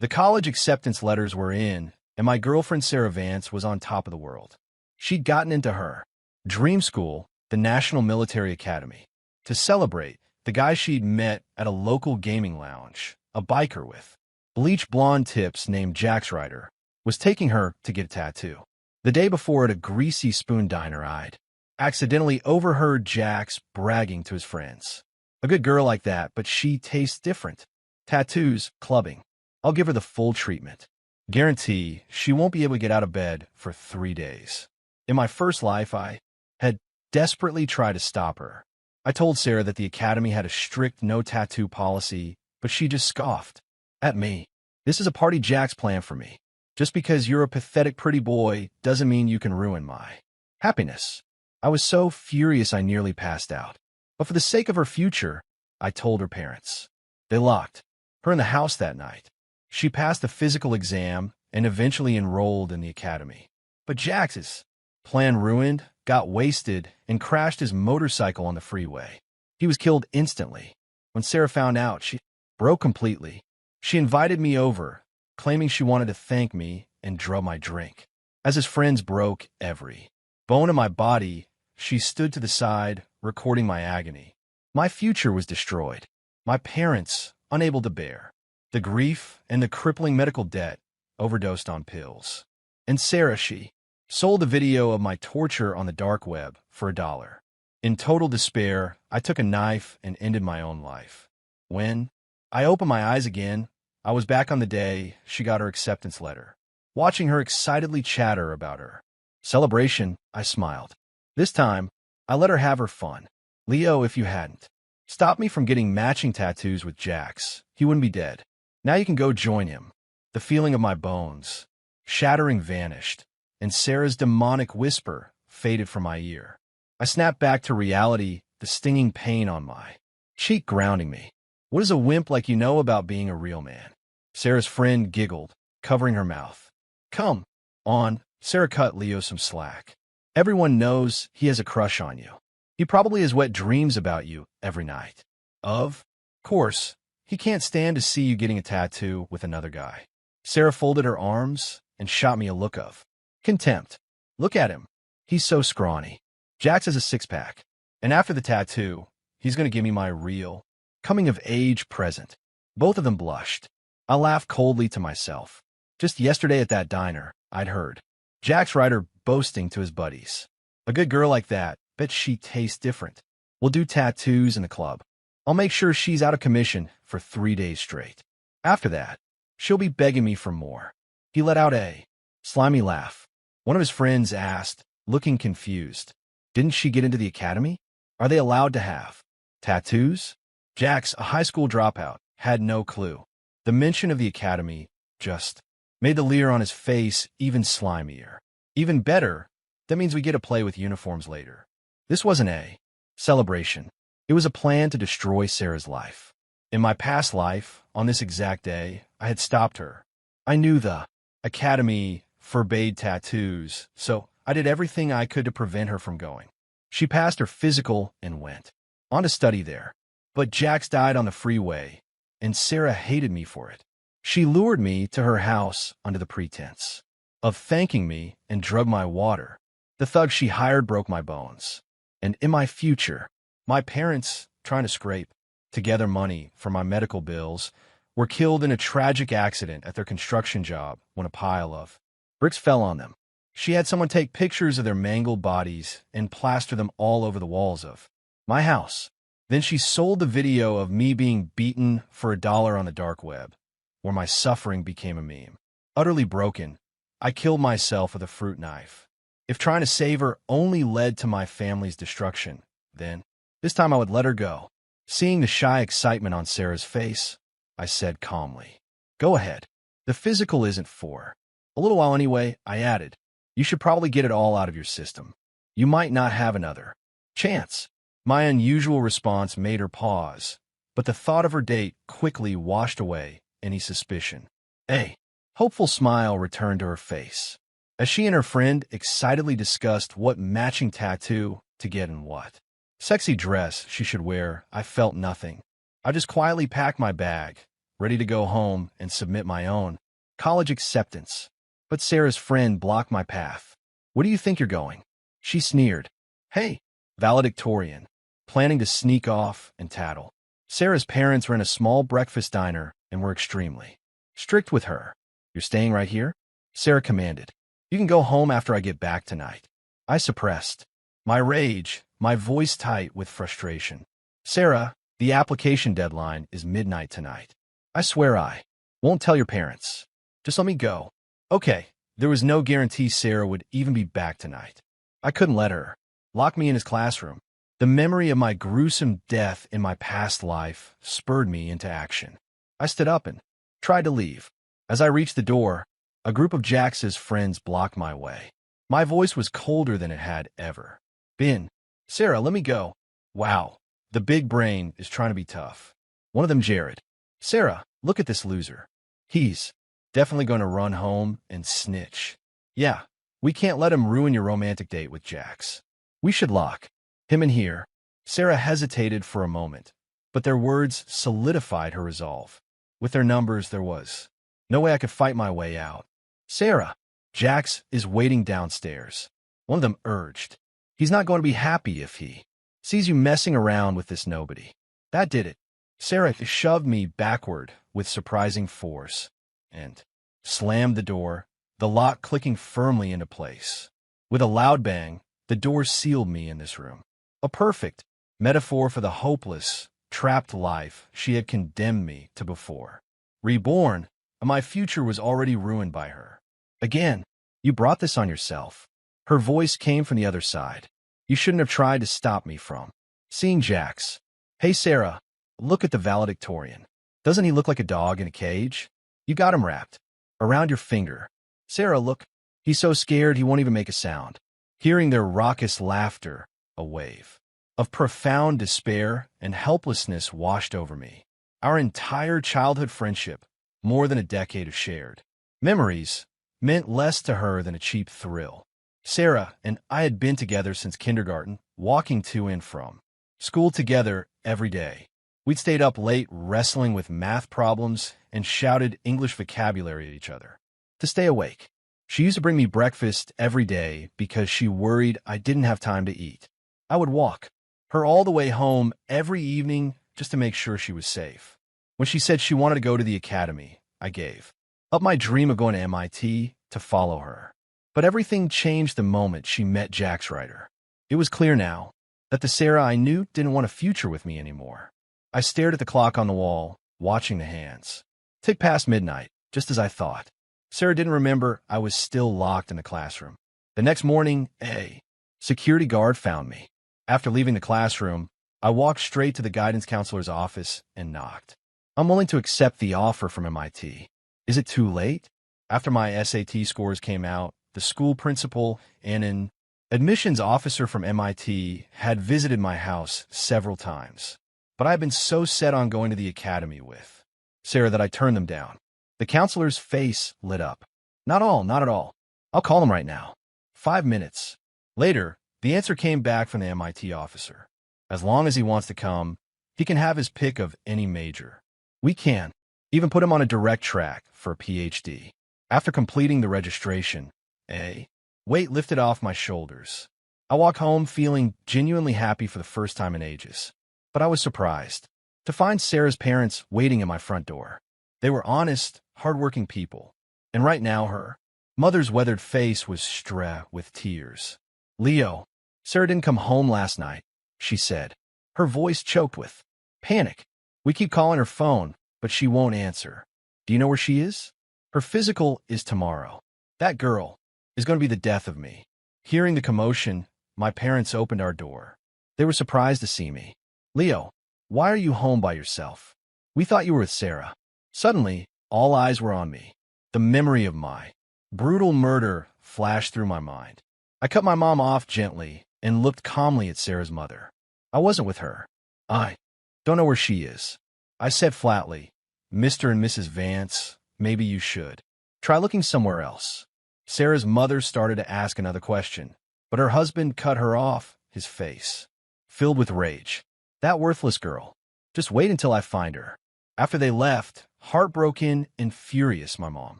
The college acceptance letters were in, and my girlfriend Sarah Vance was on top of the world. She'd gotten into her dream school, the National Military Academy. To celebrate, the guy she'd met at a local gaming lounge, a biker with bleach blonde tips named Jax Ryder, was taking her to get a tattoo. The day before at a Greasy Spoon diner, I'd accidentally overheard Jax bragging to his friends. A good girl like that, but she tastes different. Tattoos, clubbing. I'll give her the full treatment. Guarantee she won't be able to get out of bed for 3 days. In my first life, I had desperately tried to stop her. I told Sarah that the academy had a strict no tattoo policy, but she just scoffed at me. This is a party Jack's plan for me. Just because you're a pathetic pretty boy doesn't mean you can ruin my happiness. I was so furious I nearly passed out. But for the sake of her future, I told her parents. They locked her in the house that night. She passed the physical exam and eventually enrolled in the academy. But Jax's plan ruined, got wasted, and crashed his motorcycle on the freeway. He was killed instantly. When Sarah found out, she broke completely. She invited me over, claiming she wanted to thank me and drug my drink. As his friends broke every bone in my body, she stood to the side, recording my agony. My future was destroyed. My parents, unable to bear the grief and the crippling medical debt, overdosed on pills. And Sarah, she sold a video of my torture on the dark web for $1. In total despair, I took a knife and ended my own life. When I opened my eyes again, I was back on the day she got her acceptance letter. Watching her excitedly chatter about her celebration, I smiled. This time, I let her have her fun. Leo, if you hadn't stopped me from getting matching tattoos with Jax, he wouldn't be dead. Now you can go join him. The feeling of my bones shattering vanished, and Sarah's demonic whisper faded from my ear. I snapped back to reality, the stinging pain on my cheek grounding me. What does a wimp like you know about being a real man? Sarah's friend giggled, covering her mouth. Come on, Sarah cut Leo some slack. Everyone knows he has a crush on you. He probably has wet dreams about you every night. Of course, he can't stand to see you getting a tattoo with another guy. Sarah folded her arms and shot me a look of contempt. Look at him. He's so scrawny. Jax has a six-pack. And after the tattoo, he's going to give me my real coming-of-age present. Both of them blushed. I laughed coldly to myself. Just yesterday at that diner, I'd heard Jax Ryder boasting to his buddies. A good girl like that, bet she tastes different. We'll do tattoos in the club. I'll make sure she's out of commission for 3 days straight. After that, she'll be begging me for more. He let out a slimy laugh. One of his friends asked, looking confused, didn't she get into the academy? Are they allowed to have tattoos? Jax, a high school dropout, had no clue. The mention of the academy just made the leer on his face even slimier. Even better, that means we get to play with uniforms later. This wasn't a celebration. It was a plan to destroy Sarah's life. In my past life, on this exact day, I had stopped her. I knew the academy forbade tattoos, so I did everything I could to prevent her from going. She passed her physical and went on to study there. But Jax died on the freeway, and Sarah hated me for it. She lured me to her house under the pretense of thanking me and drugged my water. The thug she hired broke my bones. And in my future, my parents, trying to scrape together money for my medical bills, were killed in a tragic accident at their construction job when a pile of bricks fell on them. She had someone take pictures of their mangled bodies and plaster them all over the walls of my house. Then she sold the video of me being beaten for $1 on the dark web, where my suffering became a meme. Utterly broken, I killed myself with a fruit knife. If trying to save her only led to my family's destruction, then this time I would let her go. Seeing the shy excitement on Sarah's face, I said calmly, go ahead. The physical isn't for a little while anyway, I added. You should probably get it all out of your system. You might not have another chance. My unusual response made her pause, but the thought of her date quickly washed away any suspicion. A hopeful smile returned to her face as she and her friend excitedly discussed what matching tattoo to get and what sexy dress she should wear. I felt nothing. I just quietly packed my bag, ready to go home and submit my own college acceptance. But Sarah's friend blocked my path. "Where do you think you're going?" She sneered. "Hey, valedictorian," planning to sneak off and tattle. Sarah's parents were in a small breakfast diner and were extremely strict with her. "You're staying right here?" Sarah commanded. "You can go home after I get back tonight." I suppressed my rage, my voice tight with frustration. "Sarah, the application deadline is midnight tonight. I swear I won't tell your parents. Just let me go." Okay, there was no guarantee Sarah would even be back tonight. I couldn't let her lock me in his classroom. The memory of my gruesome death in my past life spurred me into action. I stood up and tried to leave. As I reached the door, a group of Jax's friends blocked my way. My voice was colder than it had ever been. "Sarah, let me go." Wow, the big brain is trying to be tough. One of them, Jared. "Sarah, look at this loser. He's definitely going to run home and snitch. Yeah, we can't let him ruin your romantic date with Jax. We should lock him in here." Sarah hesitated for a moment, but their words solidified her resolve. With their numbers, there was no way I could fight my way out. "Sarah, Jax is waiting downstairs," one of them urged. "He's not going to be happy if he sees you messing around with this nobody." That did it. Sarah shoved me backward with surprising force and slammed the door, the lock clicking firmly into place. With a loud bang, the door sealed me in this room. A perfect metaphor for the hopeless, trapped life she had condemned me to before. Reborn, my future was already ruined by her. "Again, you brought this on yourself." Her voice came from the other side. "You shouldn't have tried to stop me from seeing Jax." "Hey, Sarah, look at the valedictorian. Doesn't he look like a dog in a cage? You got him wrapped around your finger." "Sarah, look. He's so scared he won't even make a sound." Hearing their raucous laughter, a wave of profound despair and helplessness washed over me. Our entire childhood friendship, more than a decade of shared memories, meant less to her than a cheap thrill. Sarah and I had been together since kindergarten, walking to and from school together every day. We'd stayed up late wrestling with math problems and shouted English vocabulary at each other to stay awake. She used to bring me breakfast every day because she worried I didn't have time to eat. I would walk her all the way home every evening just to make sure she was safe. When she said she wanted to go to the academy, I gave up my dream of going to MIT to follow her. But everything changed the moment she met Jax Ryder. It was clear now that the Sarah I knew didn't want a future with me anymore. I stared at the clock on the wall, watching the hands tick past midnight, just as I thought. Sarah didn't remember I was still locked in the classroom. The next morning, a security guard found me. After leaving the classroom, I walked straight to the guidance counselor's office and knocked. "I'm willing to accept the offer from MIT. Is it too late?" After my SAT scores came out, the school principal and an admissions officer from MIT had visited my house several times. But I had been so set on going to the academy with Sarah that I turned them down. The counselor's face lit up. Not at all. I'll call him right now." 5 minutes later, the answer came back from the MIT officer. "As long as he wants to come, he can have his pick of any major. We can even put him on a direct track for a PhD." After completing the registration, a weight lifted off my shoulders. I walked home feeling genuinely happy for the first time in ages. But I was surprised to find Sarah's parents waiting at my front door. They were honest, hardworking people. And right now, her mother's weathered face was strewn with tears. "Leo, Sarah didn't come home last night," she said. Her voice choked with panic. "We keep calling her phone, but she won't answer. Do you know where she is? Her physical is tomorrow. That girl is going to be the death of me." Hearing the commotion, my parents opened our door. They were surprised to see me. "Leo, why are you home by yourself? We thought you were with Sarah." Suddenly, all eyes were on me. The memory of my brutal murder flashed through my mind. I cut my mom off gently and looked calmly at Sarah's mother. "I wasn't with her. I don't know where she is." I said flatly, "Mr. and Mrs. Vance, maybe you should try looking somewhere else." Sarah's mother started to ask another question, but her husband cut her off, his face filled with rage. "That worthless girl. Just wait until I find her." After they left, heartbroken and furious, my mom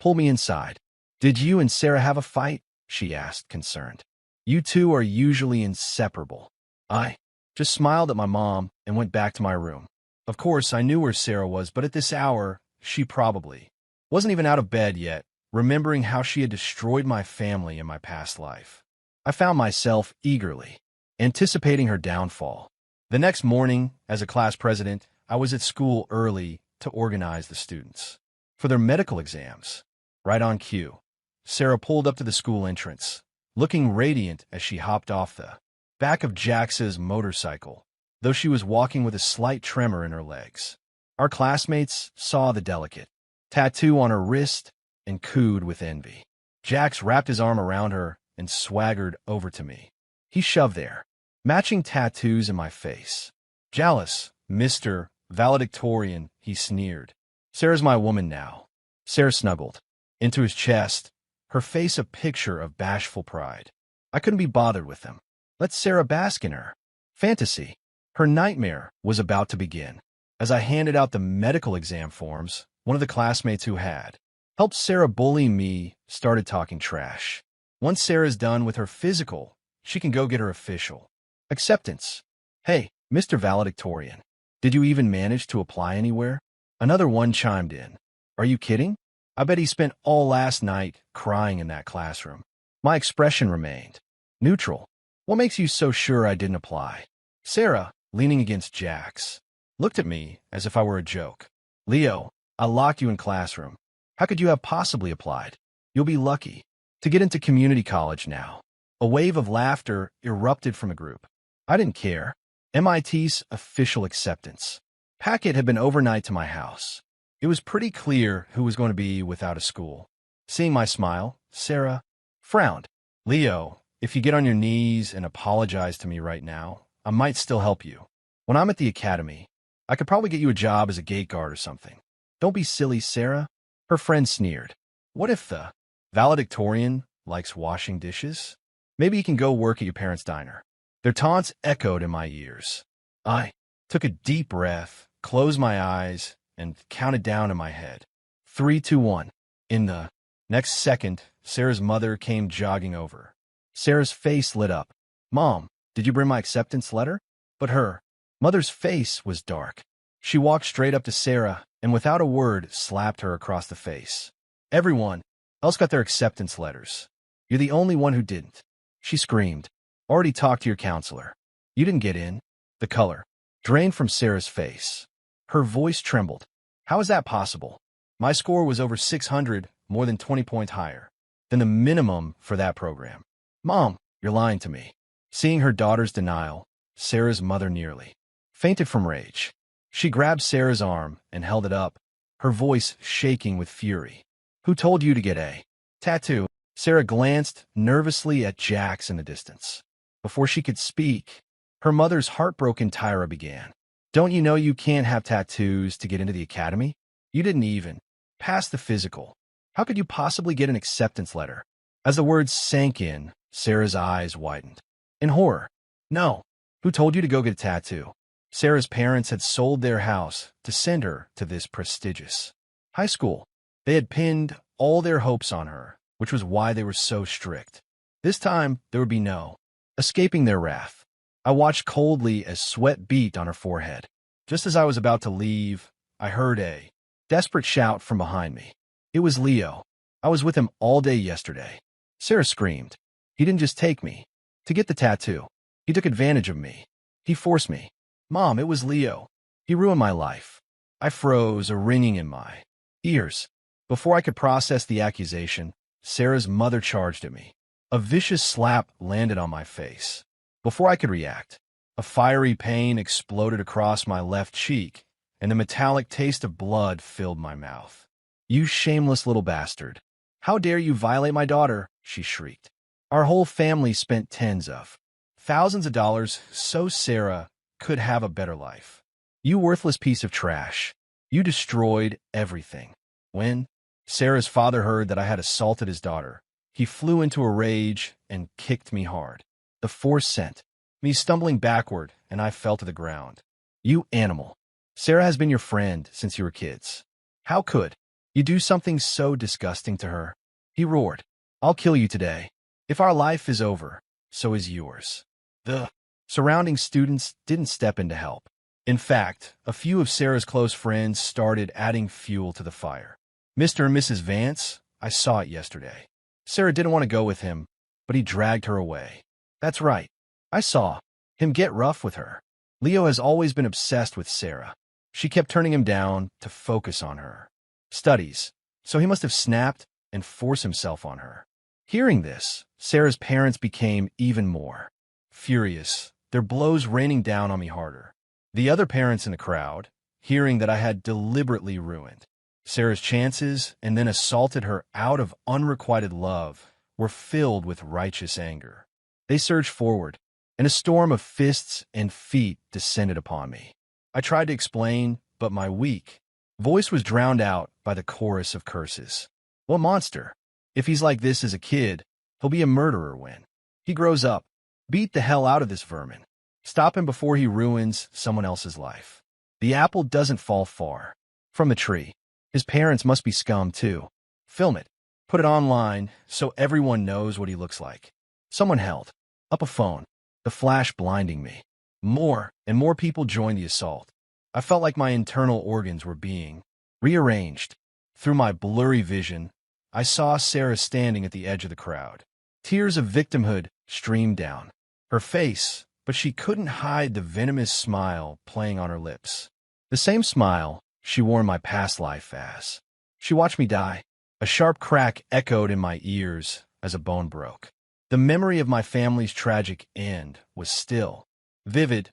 pulled me inside. "Did you and Sarah have a fight?" she asked, concerned. "You two are usually inseparable." I just smiled at my mom and went back to my room. Of course, I knew where Sarah was, but at this hour, she probably wasn't even out of bed yet, remembering how she had destroyed my family in my past life. I found myself eagerly anticipating her downfall. The next morning, as a class president, I was at school early to organize the students for their medical exams. Right on cue, Sarah pulled up to the school entrance, looking radiant as she hopped off the back of Jax's motorcycle, though she was walking with a slight tremor in her legs. Our classmates saw the delicate tattoo on her wrist and cooed with envy. Jax wrapped his arm around her and swaggered over to me. He shoved their matching tattoos in my face. "Jealous, Mr. Valedictorian," he sneered. "Sarah's my woman now." Sarah snuggled into his chest, her face a picture of bashful pride. I couldn't be bothered with them. Let Sarah bask in her fantasy. Her nightmare was about to begin. As I handed out the medical exam forms, one of the classmates who had helped Sarah bully me started talking trash. Once Sarah's done with her physical, she can go get her official acceptance. "Hey, Mr. Valedictorian, did you even manage to apply anywhere?" Another one chimed in. "Are you kidding? I bet he spent all last night crying in that classroom." My expression remained neutral. "What makes you so sure I didn't apply?" Sarah, leaning against Jax, looked at me as if I were a joke. "Leo, I locked you in classroom. How could you have possibly applied? You'll be lucky to get into community college now." A wave of laughter erupted from the group. I didn't care. MIT's official acceptance packet had been overnight to my house. It was pretty clear who was going to be without a school. Seeing my smile, Sarah frowned. "Leo, if you get on your knees and apologize to me right now, I might still help you. When I'm at the academy, I could probably get you a job as a gate guard or something." "Don't be silly, Sarah," her friend sneered. "What if the valedictorian likes washing dishes? Maybe you can go work at your parents' diner." Their taunts echoed in my ears. I took a deep breath, closed my eyes, and counted down in my head. 3, 2, 1. In the next second, Sarah's mother came jogging over. Sarah's face lit up. "Mom, did you bring my acceptance letter?" But her mother's face was dark. She walked straight up to Sarah and without a word slapped her across the face. "Everyone else got their acceptance letters. You're the only one who didn't," she screamed. "Already talked to your counselor. You didn't get in." The color drained from Sarah's face. Her voice trembled. "How is that possible? My score was over 600, more than 20 points higher than the minimum for that program." "Mom, you're lying to me." Seeing her daughter's denial, Sarah's mother nearly fainted from rage. She grabbed Sarah's arm and held it up, her voice shaking with fury. "Who told you to get a tattoo?" Sarah glanced nervously at Jax in the distance. Before she could speak, her mother's heartbroken tirade began. "Don't you know you can't have tattoos to get into the academy? You didn't even pass the physical. How could you possibly get an acceptance letter?" As the words sank in, Sarah's eyes widened in horror. "No. Who told you to go get a tattoo?" Sarah's parents had sold their house to send her to this prestigious high school. They had pinned all their hopes on her, which was why they were so strict. This time, there would be no escaping their wrath. I watched coldly as sweat beat on her forehead. Just as I was about to leave, I heard a desperate shout from behind me. It was Leo. "I was with him all day yesterday." Sarah screamed. "He didn't just take me to get the tattoo. He took advantage of me. He forced me." "Mom, it was Leo. He ruined my life." I froze, a ringing in my ears. Before I could process the accusation, Sarah's mother charged at me. A vicious slap landed on my face. Before I could react, a fiery pain exploded across my left cheek, and the metallic taste of blood filled my mouth. "You shameless little bastard. How dare you violate my daughter?" she shrieked. "Our whole family spent tens of thousands of dollars so Sarah could have a better life. You worthless piece of trash. You destroyed everything." When Sarah's father heard that I had assaulted his daughter, he flew into a rage and kicked me hard. The force sent me stumbling backward, and I fell to the ground. "You animal. Sarah has been your friend since you were kids. How could you do something so disgusting to her? He roared. I'll kill you today. If our life is over, so is yours. The surrounding students didn't step in to help. In fact, a few of Sarah's close friends started adding fuel to the fire. Mr. and Mrs. Vance, I saw it yesterday. Sarah didn't want to go with him, but he dragged her away. That's right. I saw him get rough with her. Leo has always been obsessed with Sarah. She kept turning him down to focus on her studies, so he must have snapped and forced himself on her. Hearing this, Sarah's parents became even more furious, their blows raining down on me harder. The other parents in the crowd, hearing that I had deliberately ruined Sarah's chances and then assaulted her out of unrequited love, were filled with righteous anger. They surged forward, and a storm of fists and feet descended upon me. I tried to explain, but my weak voice was drowned out by the chorus of curses. What monster? If he's like this as a kid, he'll be a murderer when he grows up. Beat the hell out of this vermin. Stop him before he ruins someone else's life. The apple doesn't fall far from the tree. His parents must be scum too. Film it. Put it online so everyone knows what he looks like. Someone held up a phone, the flash blinding me. More and more people joined the assault. I felt like my internal organs were being rearranged. Through my blurry vision, I saw Sarah standing at the edge of the crowd. Tears of victimhood streamed down her face, but she couldn't hide the venomous smile playing on her lips. The same smile she wore in my past life as she watched me die. A sharp crack echoed in my ears as a bone broke. The memory of my family's tragic end was still vivid.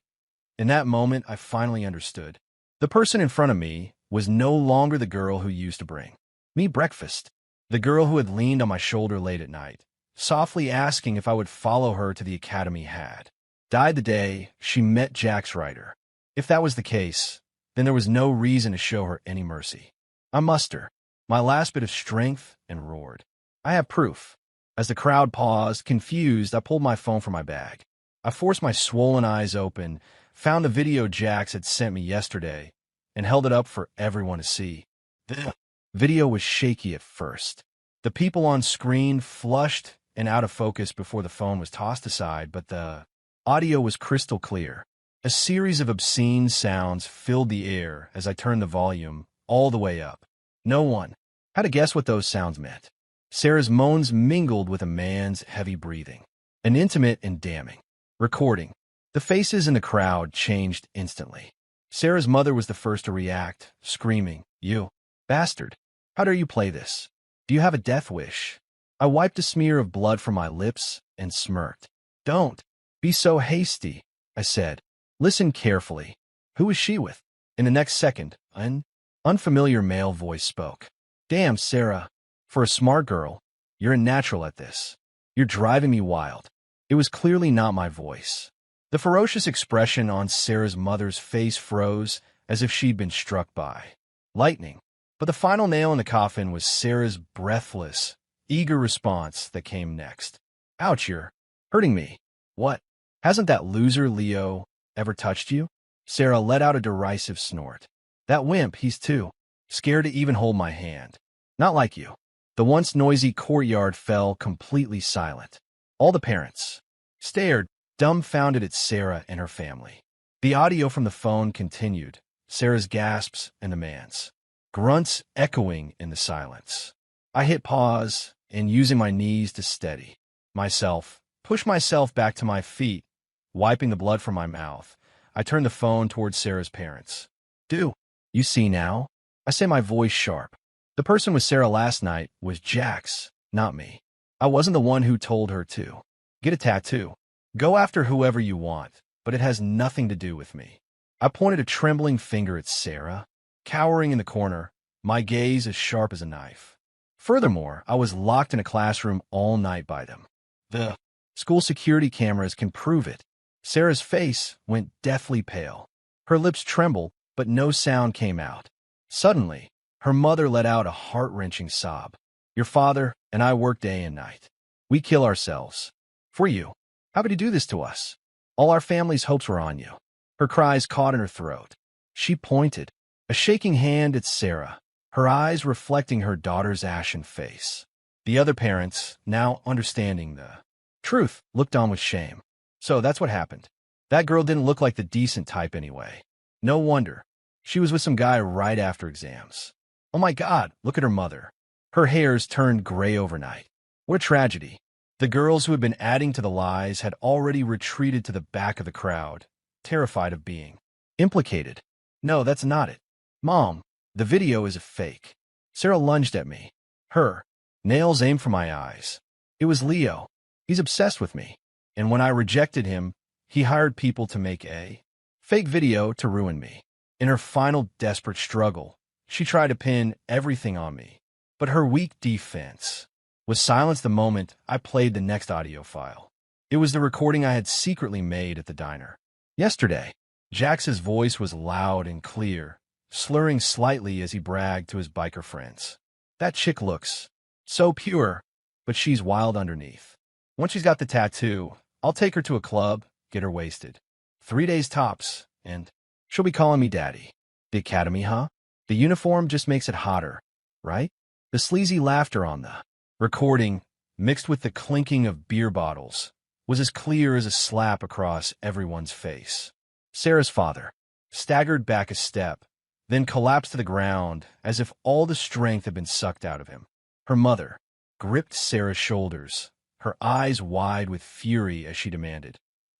In that moment, I finally understood. The person in front of me was no longer the girl who used to bring me breakfast. The girl who had leaned on my shoulder late at night, softly asking if I would follow her to the academy, had died the day she met Jax Ryder. If that was the case, then there was no reason to show her any mercy. I mustered my last bit of strength and roared. I have proof. As the crowd paused, confused, I pulled my phone from my bag. I forced my swollen eyes open, found the video Jax had sent me yesterday, and held it up for everyone to see. The video was shaky at first. The people on screen flushed and out of focus before the phone was tossed aside, but the audio was crystal clear. A series of obscene sounds filled the air as I turned the volume all the way up. No one had to guess what those sounds meant. Sarah's moans mingled with a man's heavy breathing. An intimate and damning recording. The faces in the crowd changed instantly. Sarah's mother was the first to react, screaming, "You bastard! How dare you play this? Do you have a death wish?" I wiped a smear of blood from my lips and smirked. "Don't be so hasty," I said. "Listen carefully. Who is she with?" In the next second, an unfamiliar male voice spoke. "Damn, Sarah. For a smart girl, you're a natural at this. You're driving me wild." It was clearly not my voice. The ferocious expression on Sarah's mother's face froze as if she'd been struck by lightning. But the final nail in the coffin was Sarah's breathless, eager response that came next. "Ouch, you're hurting me." "What? Hasn't that loser Leo ever touched you?" Sarah let out a derisive snort. "That wimp, he's too scared to even hold my hand. Not like you." The once noisy courtyard fell completely silent. All the parents stared, dumbfounded at Sarah and her family. The audio from the phone continued, Sarah's gasps and demands, grunts echoing in the silence. I hit pause and, using my knees to steady myself, pushed myself back to my feet, wiping the blood from my mouth. I turned the phone towards Sarah's parents. "Do you see now?" I say, my voice sharp. The person with Sarah last night was Jax, not me. I wasn't the one who told her to get a tattoo. Go after whoever you want, but it has nothing to do with me. I pointed a trembling finger at Sarah, cowering in the corner, my gaze as sharp as a knife. Furthermore, I was locked in a classroom all night by them. The school security cameras can prove it. Sarah's face went deathly pale. Her lips trembled, but no sound came out. Suddenly, her mother let out a heart-wrenching sob. "Your father and I work day and night. We kill ourselves. For you. How could you do this to us? All our family's hopes were on you." Her cries caught in her throat. She pointed a shaking hand at Sarah, her eyes reflecting her daughter's ashen face. The other parents, now understanding the truth, looked on with shame. So that's what happened. That girl didn't look like the decent type anyway. No wonder. She was with some guy right after exams. Oh my God, look at her mother. Her hair's turned gray overnight. What a tragedy. The girls who had been adding to the lies had already retreated to the back of the crowd, terrified of being implicated. No, that's not it. Mom, the video is a fake. Sarah lunged at me. Her nails aimed for my eyes. It was Leo. He's obsessed with me. And when I rejected him, he hired people to make a fake video to ruin me. In her final desperate struggle, she tried to pin everything on me. But her weak defense was silenced the moment I played the next audio file. It was the recording I had secretly made at the diner. Yesterday, Jax's voice was loud and clear, slurring slightly as he bragged to his biker friends. That chick looks so pure, but she's wild underneath. Once she's got the tattoo, I'll take her to a club, get her wasted. 3 days tops, and she'll be calling me daddy. The academy, huh? The uniform just makes it hotter, right? The sleazy laughter on the recording, mixed with the clinking of beer bottles, was as clear as a slap across everyone's face. Sarah's father staggered back a step, then collapsed to the ground as if all the strength had been sucked out of him. Her mother gripped Sarah's shoulders, her eyes wide with fury as she demanded,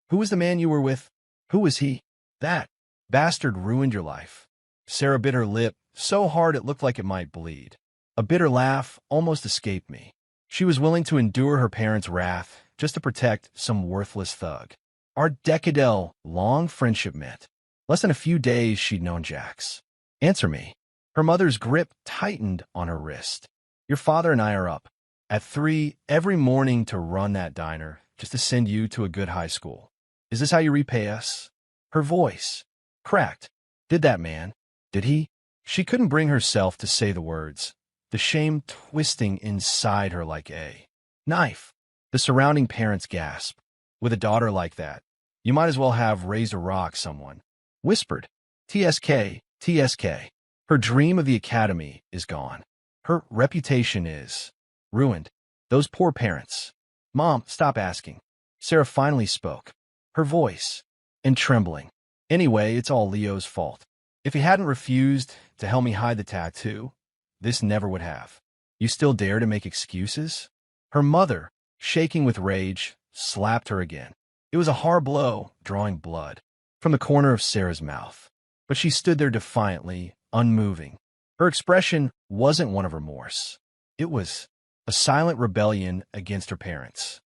"Who was the man you were with? Who was he? That bastard ruined your life." Sarah bit her lip so hard it looked like it might bleed. A bitter laugh almost escaped me. She was willing to endure her parents' wrath just to protect some worthless thug. Our decade-long friendship meant less than a few days she'd known Jax. "Answer me." Her mother's grip tightened on her wrist. "Your father and I are up at 3 every morning to run that diner just to send you to a good high school. Is this how you repay us?" Her voice cracked. "Did that man? Did he?" She couldn't bring herself to say the words, the shame twisting inside her like a knife. The surrounding parents gasped. With a daughter like that, you might as well have raised a rock, someone whispered. TSK, TSK. Her dream of the academy is gone. Her reputation is ruined. Those poor parents. Mom, stop asking. Sarah finally spoke, her voice and trembling. Anyway, it's all Leo's fault. If he hadn't refused to help me hide the tattoo, this never would have. You still dare to make excuses? Her mother, shaking with rage, slapped her again. It was a hard blow, drawing blood from the corner of Sarah's mouth. But she stood there defiantly, unmoving. Her expression wasn't one of remorse. It was a silent rebellion against her parents.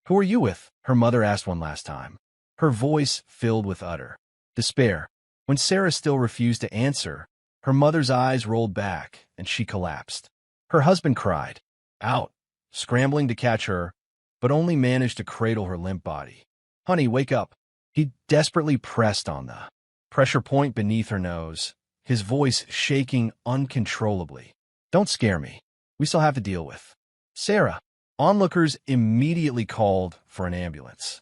"Who are you with?" her mother asked one last time, her voice filled with utter despair. When Sarah still refused to answer, her mother's eyes rolled back and she collapsed. Her husband cried out, scrambling to catch her, but only managed to cradle her limp body. "Honey, wake up." He desperately pressed on the pressure point beneath her nose, his voice shaking uncontrollably. "Don't scare me. We still have to deal with." Sarah. Onlookers immediately called for an ambulance.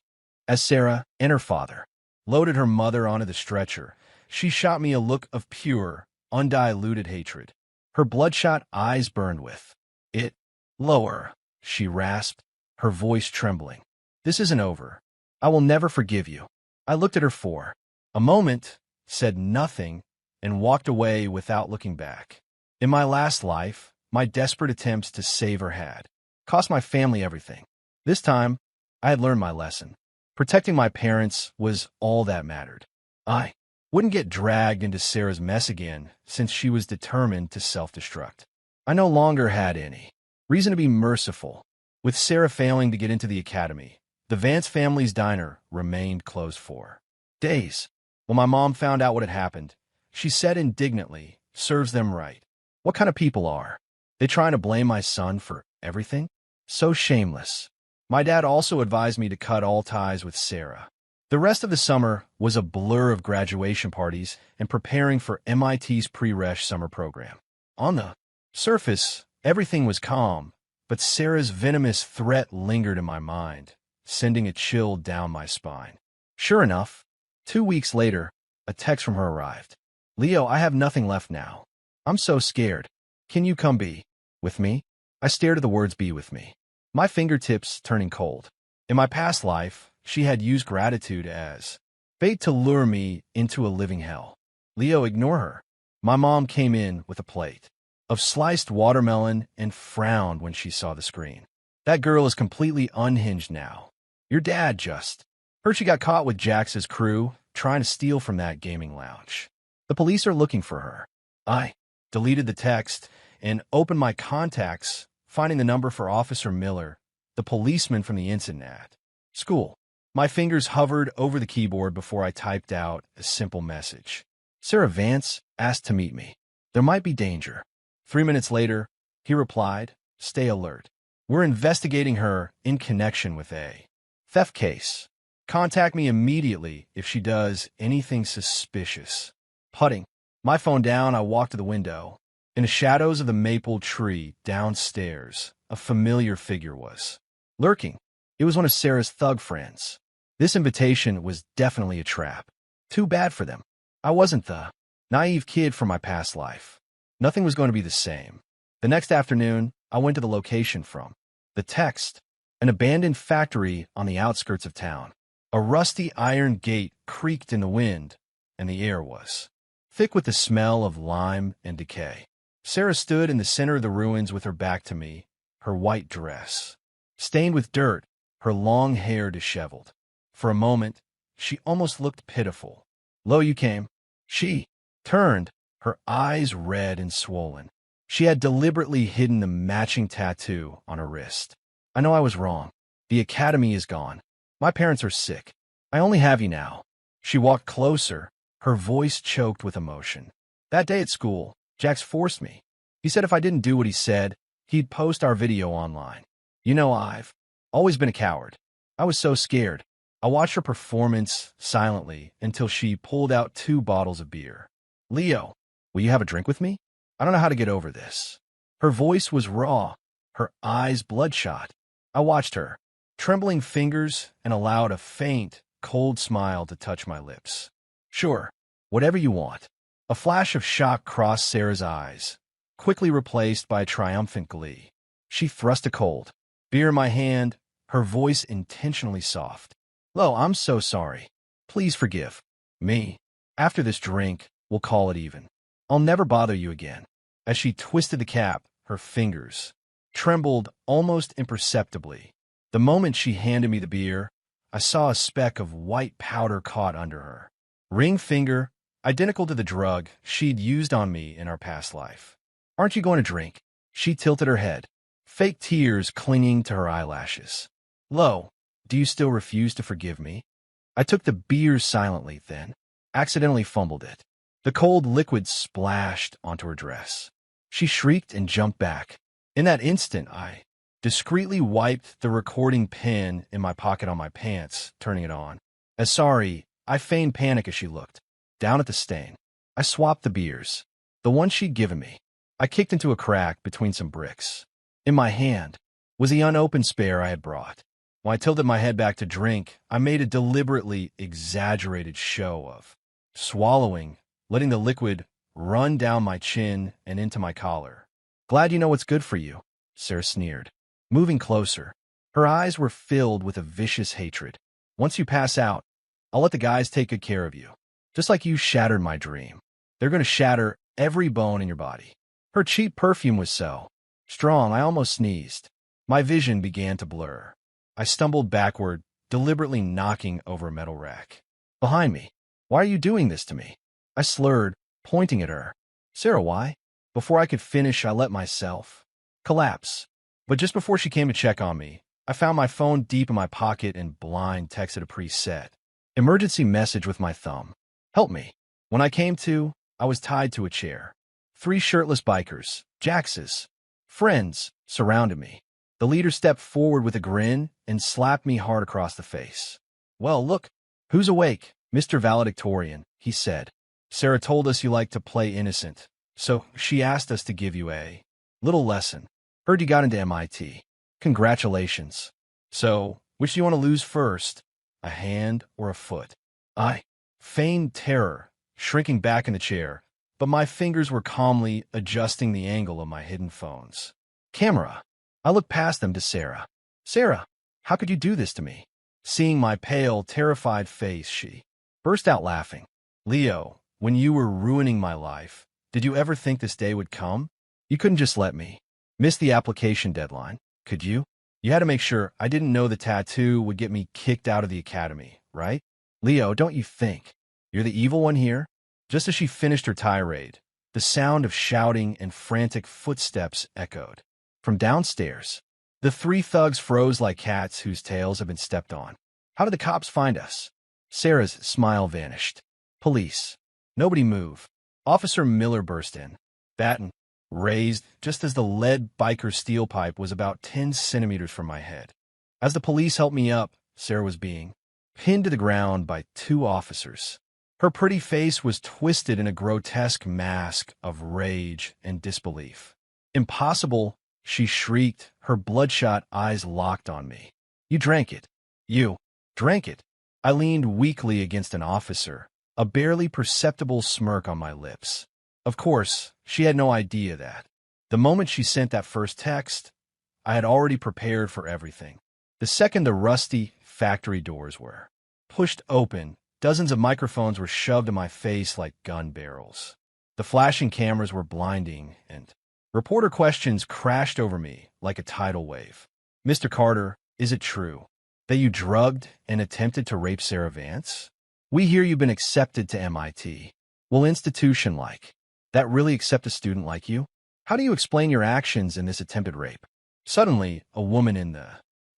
As Sarah and her father loaded her mother onto the stretcher, she shot me a look of pure, undiluted hatred. Her bloodshot eyes burned with it. "Lower," she rasped, her voice trembling. "This isn't over. I will never forgive you." I looked at her for a moment, said nothing, and walked away without looking back. In my last life, my desperate attempts to save her had cost my family everything. This time, I had learned my lesson. Protecting my parents was all that mattered. I wouldn't get dragged into Sarah's mess again since she was determined to self-destruct. I no longer had any reason to be merciful. With Sarah failing to get into the academy, the Vance family's diner remained closed for days. When my mom found out what had happened, she said indignantly, "Serves them right. What kind of people are they trying to blame my son for everything? So shameless." My dad also advised me to cut all ties with Sarah. The rest of the summer was a blur of graduation parties and preparing for MIT's pre-resh summer program. On the surface, everything was calm, but Sarah's venomous threat lingered in my mind, sending a chill down my spine. Sure enough, 2 weeks later, a text from her arrived. "Leo, I have nothing left now. I'm so scared. Can you come be with me? I stared at the words be with me, my fingertips turning cold. In my past life, she had used gratitude as bait to lure me into a living hell. Leo, ignore her. My mom came in with a plate of sliced watermelon and frowned when she saw the screen. That girl is completely unhinged now. Your dad just heard she got caught with Jax's crew trying to steal from that gaming lounge. The police are looking for her. I deleted the text and opened my contacts, finding the number for Officer Miller, the policeman from the incident at school. My fingers hovered over the keyboard before I typed out a simple message. Sarah Vance asked to meet me. There might be danger. 3 minutes later, he replied, stay alert. We're investigating her in connection with a theft case. Contact me immediately if she does anything suspicious. Putting my phone down, I walked to the window. In the shadows of the maple tree downstairs, a familiar figure was lurking. It was one of Sarah's thug friends. This invitation was definitely a trap. Too bad for them. I wasn't the naive kid from my past life. Nothing was going to be the same. The next afternoon, I went to the location from the text, an abandoned factory on the outskirts of town. A rusty iron gate creaked in the wind, and the air was thick with the smell of lime and decay. Sarah stood in the center of the ruins with her back to me, her white dress stained with dirt, her long hair disheveled. For a moment, she almost looked pitiful. Lo, you came. She turned, her eyes red and swollen. She had deliberately hidden the matching tattoo on her wrist. I know I was wrong. The academy is gone. My parents are sick. I only have you now. She walked closer, her voice choked with emotion. That day at school, Jax forced me. He said if I didn't do what he said, he'd post our video online. You know, I've always been a coward. I was so scared. I watched her performance silently until she pulled out 2 bottles of beer. Leo, will you have a drink with me? I don't know how to get over this. Her voice was raw, her eyes bloodshot. I watched her, trembling fingers, and allowed a faint, cold smile to touch my lips. Sure, whatever you want. A flash of shock crossed Sarah's eyes, quickly replaced by triumphant glee. She thrust a cold beer in my hand, her voice intentionally soft. Lo, I'm so sorry. Please forgive me. After this drink, we'll call it even. I'll never bother you again. As she twisted the cap, her fingers trembled almost imperceptibly. The moment she handed me the beer, I saw a speck of white powder caught under her ring finger, identical to the drug she'd used on me in our past life. Aren't you going to drink? She tilted her head, fake tears clinging to her eyelashes. Lo, do you still refuse to forgive me? I took the beer silently, then accidentally fumbled it. The cold liquid splashed onto her dress. She shrieked and jumped back. In that instant, I discreetly wiped the recording pin in my pocket on my pants, turning it on. As sorry, I feigned panic as she looked down at the stain. I swapped the beers, the one she'd given me. I kicked into a crack between some bricks. In my hand was the unopened spare I had brought. When I tilted my head back to drink, I made a deliberately exaggerated show of swallowing, letting the liquid run down my chin and into my collar. Glad you know what's good for you, Sarah sneered, moving closer. Her eyes were filled with a vicious hatred. Once you pass out, I'll let the guys take good care of you. Just like you shattered my dream. They're going to shatter every bone in your body. Her cheap perfume was so strong I almost sneezed. My vision began to blur. I stumbled backward, deliberately knocking over a metal rack. Behind me. Why are you doing this to me? I slurred, pointing at her. Sarah, why? Before I could finish, I let myself collapse. But just before she came to check on me, I found my phone deep in my pocket and blind texted a preset emergency message with my thumb. Help me. When I came to, I was tied to a chair. 3 shirtless bikers, Jax's friends, surrounded me. The leader stepped forward with a grin and slapped me hard across the face. Well, look, who's awake, Mr. Valedictorian, he said. Sarah told us you like to play innocent, so she asked us to give you a little lesson. Heard you got into MIT. Congratulations. So, which do you want to lose first, a hand or a foot? I feigned terror, shrinking back in the chair, but my fingers were calmly adjusting the angle of my hidden phone's camera. I looked past them to Sarah. Sarah, how could you do this to me? Seeing my pale, terrified face, she burst out laughing. Leo, when you were ruining my life, did you ever think this day would come? You couldn't just let me miss the application deadline, could you? You had to make sure I didn't know the tattoo would get me kicked out of the academy, right? Leo, don't you think you're the evil one here? Just as she finished her tirade, the sound of shouting and frantic footsteps echoed from downstairs. The three thugs froze like cats whose tails have been stepped on. How did the cops find us? Sarah's smile vanished. Police. Nobody move. Officer Miller burst in, baton raised just as the lead biker steel pipe was about 10 centimeters from my head. As the police helped me up, Sarah was being pinned to the ground by two officers. Her pretty face was twisted in a grotesque mask of rage and disbelief. Impossible, she shrieked, her bloodshot eyes locked on me. You drank it. You drank it. I leaned weakly against an officer, a barely perceptible smirk on my lips. Of course, she had no idea that. The moment she sent that first text, I had already prepared for everything. The second the rusty factory doors were pushed open, dozens of microphones were shoved in my face like gun barrels. The flashing cameras were blinding, and reporter questions crashed over me like a tidal wave. Mr. Carter, is it true that you drugged and attempted to rape Sarah Vance? We hear you've been accepted to MIT. Will institution like that really accept a student like you? How do you explain your actions in this attempted rape? Suddenly, a woman in the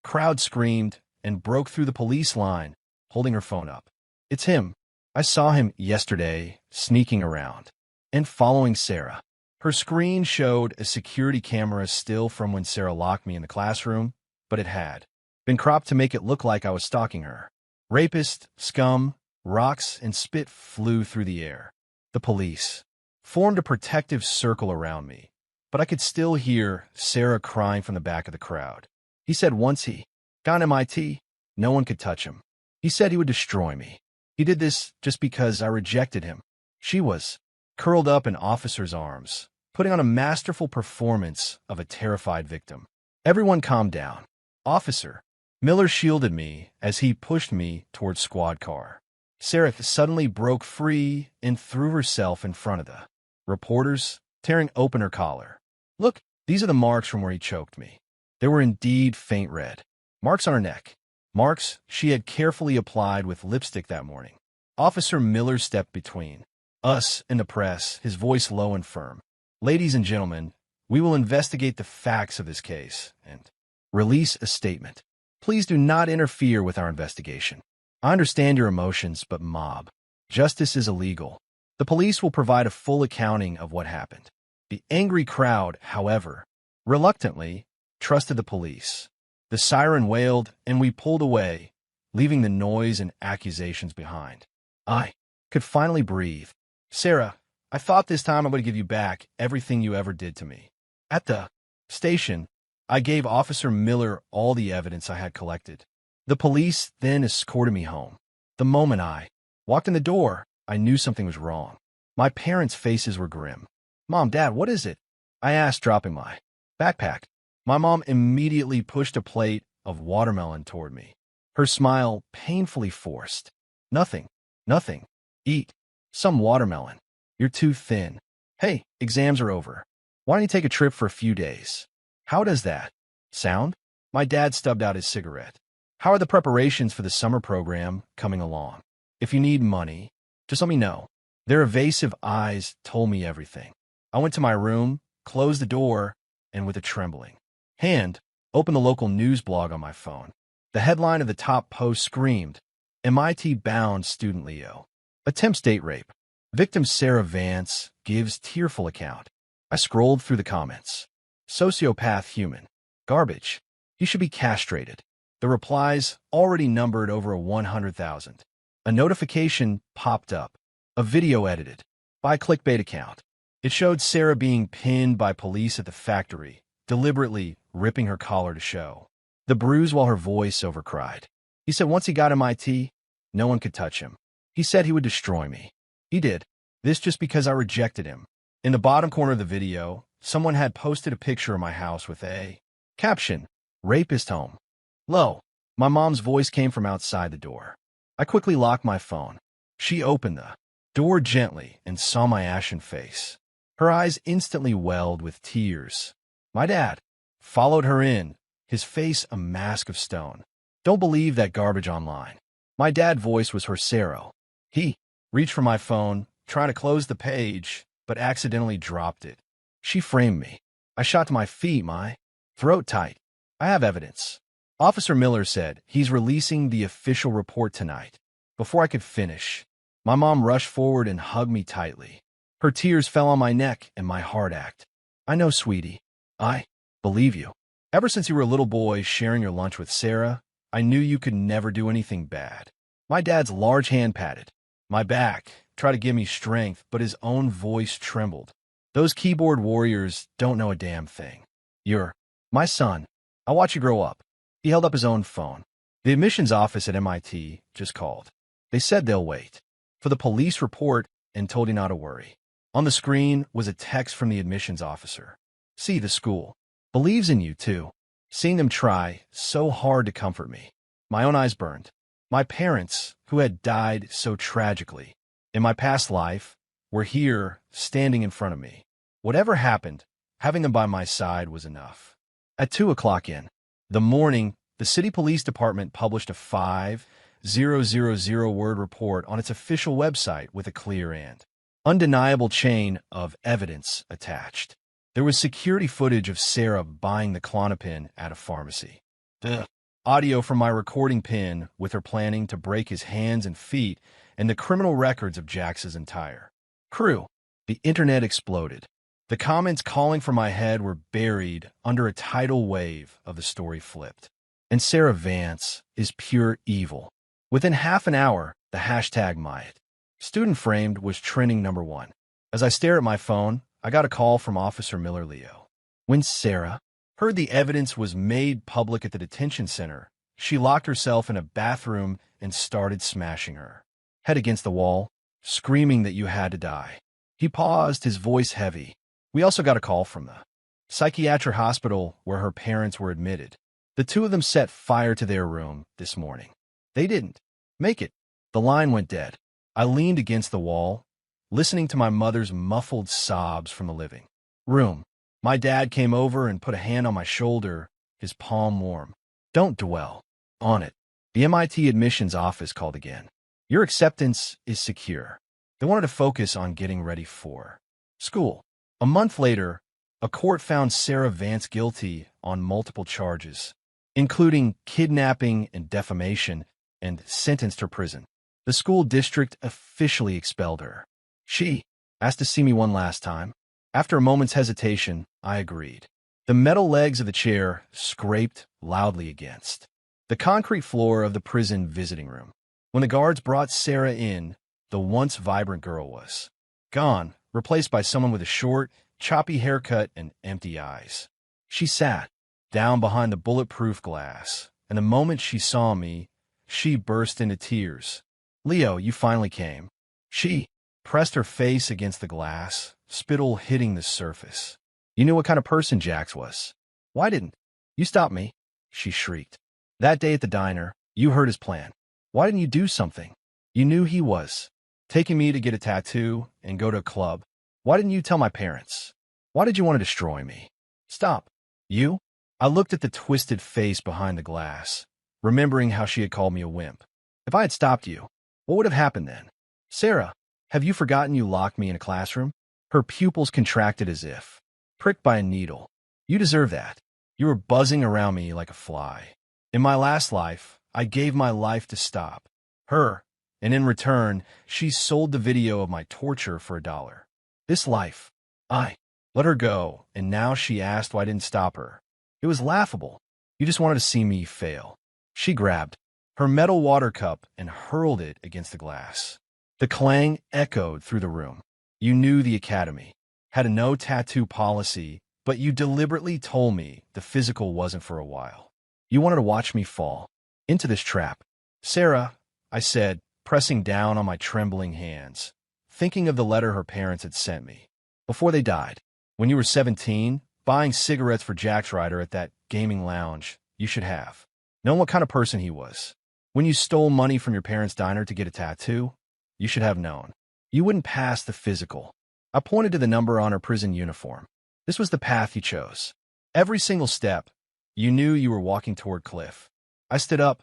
crowd screamed and broke through the police line, holding her phone up. It's him. I saw him yesterday, sneaking around and following Sarah. Her screen showed a security camera still from when Sarah locked me in the classroom, but it had been cropped to make it look like I was stalking her. Rapist, scum, rocks, and spit flew through the air. The police formed a protective circle around me, but I could still hear Sarah crying from the back of the crowd. He said once he got MIT, no one could touch him. He said he would destroy me. He did this just because I rejected him. She was curled up in officer's arms, putting on a masterful performance of a terrified victim. Everyone calmed down. Officer Miller shielded me as he pushed me towards squad car. Sarah suddenly broke free and threw herself in front of the reporters, tearing open her collar. Look, these are the marks from where he choked me. They were indeed faint red. Marks on her neck. Marks she had carefully applied with lipstick that morning. Officer Miller stepped between us and the press, his voice low and firm. Ladies and gentlemen, we will investigate the facts of this case and release a statement. Please do not interfere with our investigation. I understand your emotions, but mob justice is illegal. The police will provide a full accounting of what happened. The angry crowd, however, reluctantly trusted the police. The siren wailed, and we pulled away, leaving the noise and accusations behind. I could finally breathe. Sarah, I thought this time I would give you back everything you ever did to me. At the station, I gave Officer Miller all the evidence I had collected. The police then escorted me home. The moment I walked in the door, I knew something was wrong. My parents' faces were grim. Mom, Dad, what is it? I asked, dropping my backpack. My mom immediately pushed a plate of watermelon toward me, her smile painfully forced. Nothing. Nothing. Eat some watermelon. You're too thin. Hey, exams are over. Why don't you take a trip for a few days? How does that sound? My dad stubbed out his cigarette. How are the preparations for the summer program coming along? If you need money, just let me know. Their evasive eyes told me everything. I went to my room, closed the door, and with a trembling hand, opened the local news blog on my phone. The headline of the top post screamed, MIT-bound student Leo attempts date rape. Victim Sarah Vance gives tearful account. I scrolled through the comments. Sociopath human. Garbage. He should be castrated. The replies already numbered over 100,000. A notification popped up. A video edited by a clickbait account. It showed Sarah being pinned by police at the factory, deliberately ripping her collar to show the bruise while her voice overcried. He said once he got MIT, no one could touch him. He said he would destroy me. He did. This just because I rejected him. In the bottom corner of the video, someone had posted a picture of my house with a caption, "Rapist home." Lo, my mom's voice came from outside the door. I quickly locked my phone. She opened the door gently and saw my ashen face. Her eyes instantly welled with tears. My dad followed her in, his face a mask of stone. "Don't believe that garbage online." My dad's voice was Sarah. He reached for my phone, trying to close the page, but accidentally dropped it. She framed me. I shot to my feet, my throat tight. "I have evidence." Officer Miller said he's releasing the official report tonight. Before I could finish, my mom rushed forward and hugged me tightly. Her tears fell on my neck and my heart ached. "I know, sweetie. I believe you. Ever since you were a little boy sharing your lunch with Sarah, I knew you could never do anything bad." My dad's large hand patted my back, tried to give me strength, but his own voice trembled. "Those keyboard warriors don't know a damn thing. You're my son. I'll watch you grow up." He held up his own phone. The admissions office at MIT just called. They said they'll wait for the police report and told you not to worry. On the screen was a text from the admissions officer. "See, the school believes in you, too." Seeing them try so hard to comfort me, my own eyes burned. My parents, who had died so tragically in my past life, were here, standing in front of me. Whatever happened, having them by my side was enough. At 2 o'clock in the morning, the city police department published a 5,000-word report on its official website with a clear and undeniable chain of evidence attached. There was security footage of Sarah buying the Klonopin at a pharmacy. The audio from my recording pin with her planning to break his hands and feet, and the criminal records of Jax's entire crew. The internet exploded. The comments calling for my head were buried under a tidal wave of the story flipped. "And Sarah Vance is pure evil." Within half an hour, the hashtag #MyIt student framed was trending #1. As I stare at my phone, I got a call from Officer Miller Leo. When Sarah heard the evidence was made public at the detention center, she locked herself in a bathroom and started smashing her head against the wall, screaming that you had to die. He paused, his voice heavy. We also got a call from the psychiatric hospital where her parents were admitted. The two of them set fire to their room this morning. They didn't make it. The line went dead. I leaned against the wall, listening to my mother's muffled sobs from the living room. My dad came over and put a hand on my shoulder, his palm warm. "Don't dwell on it." The MIT admissions office called again. "Your acceptance is secure." They wanted to focus on getting ready for school. A month later, a court found Sarah Vance guilty on multiple charges, including kidnapping and defamation, and sentenced her to prison. The school district officially expelled her. She asked to see me one last time. After a moment's hesitation, I agreed. The metal legs of the chair scraped loudly against the concrete floor of the prison visiting room. When the guards brought Sarah in, the once vibrant girl was gone, replaced by someone with a short, choppy haircut and empty eyes. She sat down behind the bulletproof glass, and the moment she saw me, she burst into tears. "Leo, you finally came." She pressed her face against the glass, spittle hitting the surface. "You knew what kind of person Jax was. Why didn't you stop me?" she shrieked. "That day at the diner, you heard his plan. Why didn't you do something? You knew he was taking me to get a tattoo and go to a club. Why didn't you tell my parents? Why did you want to destroy me?" "Stop." "You?" I looked at the twisted face behind the glass, remembering how she had called me a wimp. "If I had stopped you, what would have happened then?" "Sarah, have you forgotten you locked me in a classroom?" Her pupils contracted as if pricked by a needle. "You deserve that. You were buzzing around me like a fly. In my last life, I gave my life to stop her, and in return, she sold the video of my torture for $1. This life, I let her go, and now she asked why I didn't stop her. It was laughable. You just wanted to see me fail." She grabbed her metal water cup and hurled it against the glass. The clang echoed through the room. "You knew the academy had a no tattoo policy, but you deliberately told me the physical wasn't for a while. You wanted to watch me fall into this trap." "Sarah," I said, pressing down on my trembling hands, thinking of the letter her parents had sent me before they died. When you were 17, buying cigarettes for Jax Ryder at that gaming lounge, you should have known what kind of person he was. When you stole money from your parents' diner to get a tattoo, you should have known you wouldn't pass the physical. I pointed to the number on her prison uniform. This was the path you chose. Every single step, you knew you were walking toward Cliff. I stood up,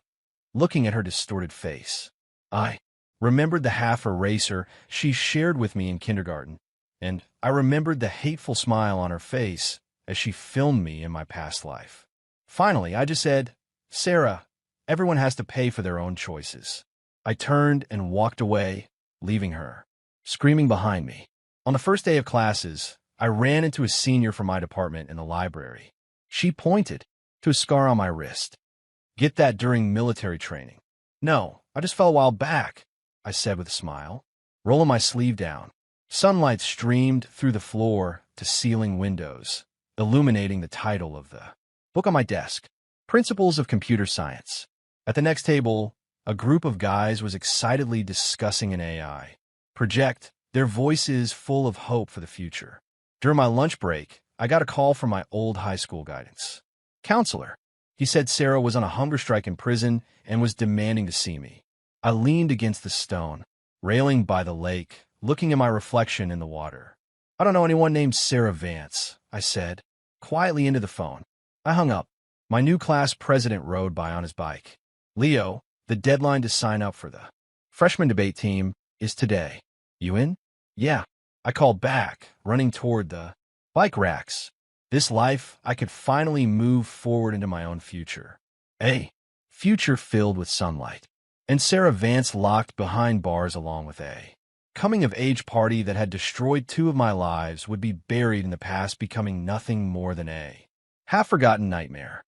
looking at her distorted face. I remembered the half eraser she shared with me in kindergarten, and I remembered the hateful smile on her face as she filmed me in my past life. Finally, I just said, "Sarah, everyone has to pay for their own choices." I turned and walked away, leaving her screaming behind me. On the first day of classes, I ran into a senior from my department in the library. She pointed to a scar on my wrist. "Get that during military training." "No, I just fell a while back," I said with a smile, rolling my sleeve down. Sunlight streamed through the floor to ceiling windows, illuminating the title of the book on my desk, Principles of Computer Science. At the next table, a group of guys was excitedly discussing an AI project, their voices full of hope for the future. During my lunch break, I got a call from my old high school guidance counselor. He said Sarah was on a hunger strike in prison and was demanding to see me. I leaned against the stone railing by the lake, looking at my reflection in the water. "I don't know anyone named Sarah Vance," I said, quietly into the phone. I hung up. My new class president rode by on his bike. "Leo, the deadline to sign up for the freshman debate team is today. You in?" "Yeah." I called back, running toward the bike racks. This life, I could finally move forward into my own future. A future filled with sunlight. And Sarah Vance locked behind bars along with a coming-of-age party that had destroyed 2 of my lives would be buried in the past, becoming nothing more than a half-forgotten nightmare.